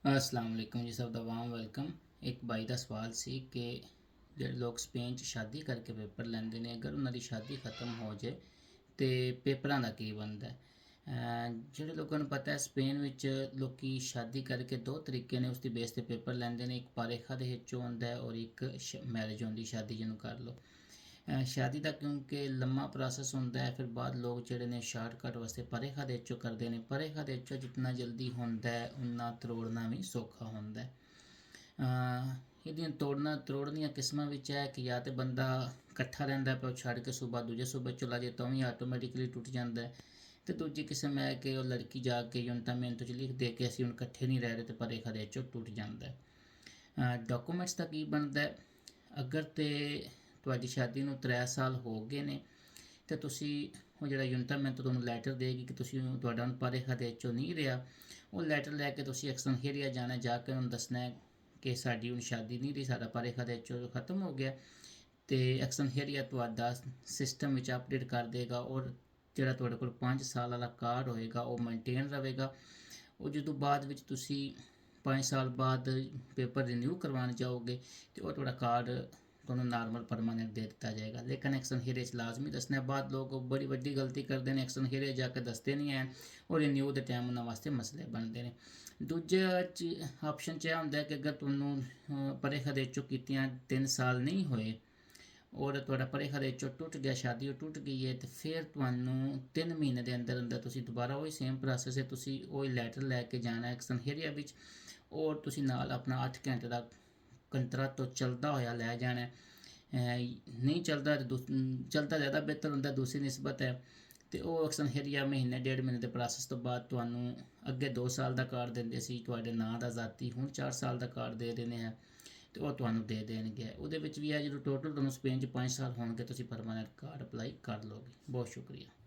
अस्सलाम वालेकुम जी, सब ਦਾ ਵਾਮ ਵੈਲਕਮ। ਇੱਕ ਬਾਈ ਦਾ ਸਵਾਲ ਸੀ ਕਿ ਜਿਹੜੇ ਲੋਕ ਸਪੇਨ 'ਚ ਸ਼ਾਦੀ ਕਰਕੇ ਪੇਪਰ ਲੈਂਦੇ ਨੇ, ਅਗਰ ਉਹਨਾਂ ਦੀ ਸ਼ਾਦੀ ਖਤਮ ਹੋ ਜਾਏ ਤੇ ਪੇਪਰਾਂ ਦਾ ਕੀ ਬਣਦਾ ਹੈ। ਜਿਹੜੇ ਲੋਕਾਂ ਨੂੰ ਪਤਾ ਹੈ, ਸਪੇਨ ਵਿੱਚ ਲੋਕੀ ਸ਼ਾਦੀ ਕਰਕੇ ਦੋ ਤਰੀਕੇ ਨੇ ਉਸ ਦੀ ਬੇਸ ਤੇ ਪੇਪਰ ਲੈਂਦੇ ਨੇ। ਇੱਕ ਪਾਰੇਖਾ ਦੇ ਵਿੱਚੋਂ ਹੁੰਦਾ ਹੈ ਔਰ ਇੱਕ ਮੈਰਿਜ ਹੁੰਦੀ, ਸ਼ਾਦੀ ਜਿਹਨੂੰ ਕਰ ਲਓ। ਸ਼ਾਦੀ ਦਾ ਕਿਉਂਕਿ ਲੰਮਾ ਪ੍ਰੋਸੈਸ ਹੁੰਦਾ ਹੈ, ਫਿਰ ਬਾਅਦ ਲੋਕ ਜਿਹੜੇ ਨੇ ਸ਼ਾਰਟਕਟ ਵਾਸਤੇ ਪਰੇਖਾ ਦੇ ਵਿੱਚੋਂ ਕਰਦੇ ਨੇ। ਪਰੇਖਾ ਦੇ ਵਿੱਚੋਂ ਜਿੰਨਾ ਜਲਦੀ ਹੁੰਦਾ ਹੈ ਉਨਾ ਤਰੋੜਨਾ ਵੀ ਸੌਖਾ ਹੁੰਦਾ ਹੈ। ਇਹਦੀਆਂ ਤਰੋੜਨ ਦੀਆਂ ਕਿਸਮਾਂ ਵਿੱਚ ਹੈ ਕਿ ਜਾਂ ਤਾਂ ਬੰਦਾ ਇਕੱਠਾ ਰਹਿੰਦਾ ਪਿਆ, ਉਹ ਛੱਡ ਕੇ ਸੂਬਾ ਦੂਜੇ ਸੂਬੇ ਚਲਾ ਜਾਏ ਤਾਂ ਵੀ ਆਟੋਮੈਟਿਕਲੀ ਟੁੱਟ ਜਾਂਦਾ ਹੈ। ਅਤੇ ਦੂਜੀ ਕਿਸਮ ਹੈ ਕਿ ਉਹ ਲੜਕੀ ਜਾ ਕੇ ਯੂਨਟਾਮੈਂਟ 'ਚ ਲਿਖ ਦੇ ਕੇ ਅਸੀਂ ਹੁਣ ਇਕੱਠੇ ਨਹੀਂ ਰਹਿ ਰਹੇ, ਅਤੇ ਪਰੇਖਾ ਦੇ ਵਿੱਚੋਂ ਟੁੱਟ ਜਾਂਦਾ ਹੈ। ਡਾਕੂਮੈਂਟਸ ਦਾ ਕੀ ਬਣਦਾ, ਅਗਰ ਤੇ ਤੁਹਾਡੀ ਸ਼ਾਦੀ ਨੂੰ 3 ਸਾਲ ਹੋ ਗਏ ਨੇ ਅਤੇ ਤੁਸੀਂ ਉਹ ਜਿਹੜਾ ਯੂਨਟਾਮੈਂਟ ਤੁਹਾਨੂੰ ਲੈਟਰ ਦੇਗੀ ਕਿ ਤੁਸੀਂ ਤੁਹਾਡਾ ਹੁਣ ਪਰੇਖਾ ਦੇ ਵਿੱਚੋਂ ਨਹੀਂ ਰਿਹਾ, ਉਹ ਲੈਟਰ ਲੈ ਕੇ ਤੁਸੀਂ ਐਕਸਟranjeria ਜਾਣਾ, ਜਾ ਕੇ ਉਹਨੂੰ ਦੱਸਣਾ ਹੈ ਕਿ ਸਾਡੀ ਹੁਣ ਸ਼ਾਦੀ ਨਹੀਂ ਰਹੀ, ਸਾਡਾ ਪਰੇਖਾ ਦੇ ਵਿੱਚੋਂ ਖਤਮ ਹੋ ਗਿਆ। ਅਤੇ ਐਕਸਟranjeria ਤੁਹਾਡਾ ਸਿਸਟਮ ਵਿੱਚ ਅਪਡੇਟ ਕਰ ਦੇਗਾ ਔਰ ਜਿਹੜਾ ਤੁਹਾਡੇ ਕੋਲ 5 ਸਾਲ ਵਾਲਾ ਕਾਰਡ ਹੋਏਗਾ ਉਹ ਮੇਨਟੇਨ ਰਹੇਗਾ। ਉਹ ਜਦੋਂ ਬਾਅਦ ਵਿੱਚ ਤੁਸੀਂ 5 ਸਾਲ ਬਾਅਦ ਪੇਪਰ ਰਿਨਿਊ ਕਰਵਾਉਣ ਜਾਓਗੇ ਅਤੇ ਉਹ ਤੁਹਾਡਾ ਕਾਰਡ ਤੁਹਾਨੂੰ ਨਾਰਮਲ ਪਰਮਾਨੈਂਟ ਦੇ ਦਿੱਤਾ ਜਾਏਗਾ। ਲੇਕਿਨ ਐਕਸਟranjeria 'ਚ ਲਾਜ਼ਮੀ ਦੱਸਣਾ। ਬਾਅਦ ਲੋਕ ਬੜੀ ਵੱਡੀ ਗਲਤੀ ਕਰਦੇ ਨੇ, ਐਕਸਟranjeria ਜਾ ਕੇ ਦੱਸਦੇ ਨਹੀਂ ਹੈ ਔਰ ਰਿਨਿਊ ਦੇ ਟਾਈਮ ਉਹਨਾਂ ਵਾਸਤੇ ਮਸਲੇ ਬਣਦੇ ਨੇ। ਦੂਜੇ ਆਪਸ਼ਨ 'ਚ ਇਹ ਹੁੰਦਾ ਕਿ ਅਗਰ ਤੁਹਾਨੂੰ ਪਰੇਖਾ ਦੇ ਵਿੱਚੋਂ ਕੀਤੀਆਂ 3 ਸਾਲ ਨਹੀਂ ਹੋਏ ਔਰ ਤੁਹਾਡਾ ਪਰੇਖਾ ਦੇ ਵਿੱਚੋਂ ਟੁੱਟ ਗਿਆ, ਸ਼ਾਦੀ ਉਹ ਟੁੱਟ ਗਈ ਹੈ, ਅਤੇ ਫਿਰ ਤੁਹਾਨੂੰ 3 ਮਹੀਨੇ ਦੇ ਅੰਦਰ ਅੰਦਰ ਤੁਸੀਂ ਦੁਬਾਰਾ ਉਹੀ ਸੇਮ ਪ੍ਰੋਸੈਸ ਹੈ, ਤੁਸੀਂ ਉਹੀ ਲੈਟਰ ਲੈ ਕੇ ਜਾਣਾ ਐਕਸਟranjeria ਵਿੱਚ ਔਰ ਤੁਸੀਂ ਨਾਲ ਆਪਣਾ 8 ਘੰਟੇ ਦਾ ਕੰਤਰਾ ਤੋਂ ਚੱਲਦਾ ਹੋਇਆ ਲੈ ਜਾਣਾ। ਨਹੀਂ ਚੱਲਦਾ ਤਾਂ ਚੱਲਦਾ ਜ਼ਿਆਦਾ ਬਿਹਤਰ ਹੁੰਦਾ, ਦੂਸਰੀ ਨਿਸਬਤ ਹੈ। ਅਤੇ ਉਹ ਐਕਸਟranjeria ਮਹੀਨੇ 1.5 ਮਹੀਨੇ ਦੇ ਪ੍ਰੋਸੈਸ ਤੋਂ ਬਾਅਦ ਤੁਹਾਨੂੰ ਅੱਗੇ 2 ਸਾਲ ਦਾ ਕਾਰਡ ਦਿੰਦੇ ਸੀ ਤੁਹਾਡੇ ਨਾਂ ਦਾ ਜ਼ਾਤੀ, ਹੁਣ 4 ਸਾਲ ਦਾ ਕਾਰਡ ਦੇ ਦੇਣੇ ਹੈ ਅਤੇ ਉਹ ਤੁਹਾਨੂੰ ਦੇ ਦੇਣਗੇ। ਉਹਦੇ ਵਿੱਚ ਵੀ ਹੈ ਜਦੋਂ ਟੋਟਲ ਤੁਹਾਨੂੰ ਸਪੇਨ 'ਚ 5 ਸਾਲ ਹੋਣਗੇ ਤੁਸੀਂ ਪਰਮਾਨੈਂਟ ਕਾਰਡ ਅਪਲਾਈ ਕਰ ਲਓਗੇ। ਬਹੁਤ ਸ਼ੁਕਰੀਆ।